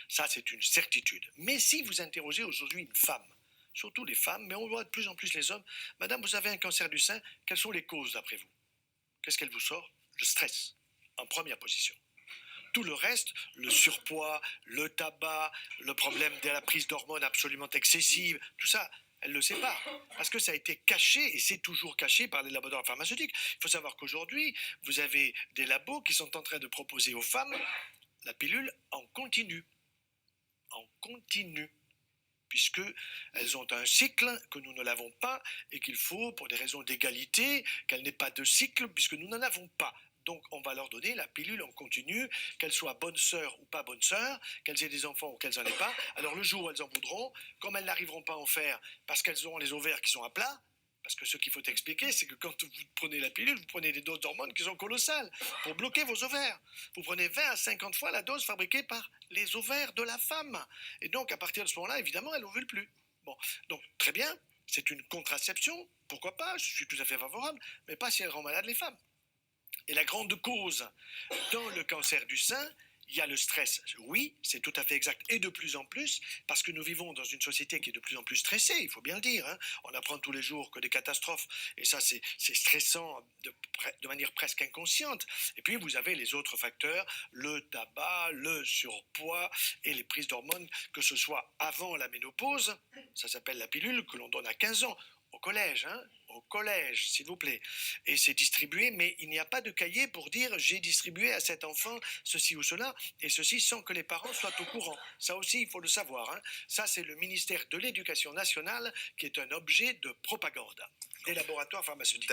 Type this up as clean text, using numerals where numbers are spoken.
Ça, c'est une certitude. Mais si vous interrogez aujourd'hui une femme, surtout les femmes, mais on voit de plus en plus les hommes, Madame, vous avez un cancer du sein, quelles sont les causes d'après vous? Qu'est-ce qu'elle vous sort? Le stress, en première position. Tout le reste, le surpoids, le tabac, le problème de la prise d'hormones absolument excessive, tout ça, elle ne le sait pas. Parce que ça a été caché, et c'est toujours caché par les laboratoires pharmaceutiques. Il faut savoir qu'aujourd'hui, vous avez des labos qui sont en train de proposer aux femmes la pilule en continu. En continu. Puisqu'elles ont un cycle que nous ne l'avons pas et qu'il faut, pour des raisons d'égalité, qu'elles n'aient pas de cycle puisque nous n'en avons pas. Donc on va leur donner la pilule en continu, qu'elles soient bonnes sœurs ou pas bonnes sœurs, qu'elles aient des enfants ou qu'elles n'en aient pas. Alors le jour où elles en voudront, comme elles n'arriveront pas à en faire parce qu'elles auront les ovaires qui sont à plat, parce que ce qu'il faut expliquer, c'est que quand vous prenez la pilule, vous prenez des doses d'hormones qui sont colossales pour bloquer vos ovaires. Vous prenez 20 à 50 fois la dose fabriquée par les ovaires de la femme. Et donc, à partir de ce moment-là, évidemment, elle n'ovule plus. Bon, donc, très bien, c'est une contraception, pourquoi pas, je suis tout à fait favorable, mais pas si elle rend malade les femmes. Et la grande cause dans le cancer du sein, il y a le stress. Oui, c'est tout à fait exact. Et de plus en plus, parce que nous vivons dans une société qui est de plus en plus stressée, il faut bien le dire. Hein. On apprend tous les jours que des catastrophes. Et ça, c'est stressant de manière presque inconsciente. Et puis, vous avez les autres facteurs, le tabac, le surpoids et les prises d'hormones, que ce soit avant la ménopause, ça s'appelle la pilule, que l'on donne à 15 ans. Au collège, hein, au collège, s'il vous plaît. Et c'est distribué, mais il n'y a pas de cahier pour dire j'ai distribué à cet enfant ceci ou cela, et ceci sans que les parents soient au courant. Ça aussi, il faut le savoir. Hein. Ça, c'est le ministère de l'Éducation nationale qui est un objet de propagande des laboratoires pharmaceutiques.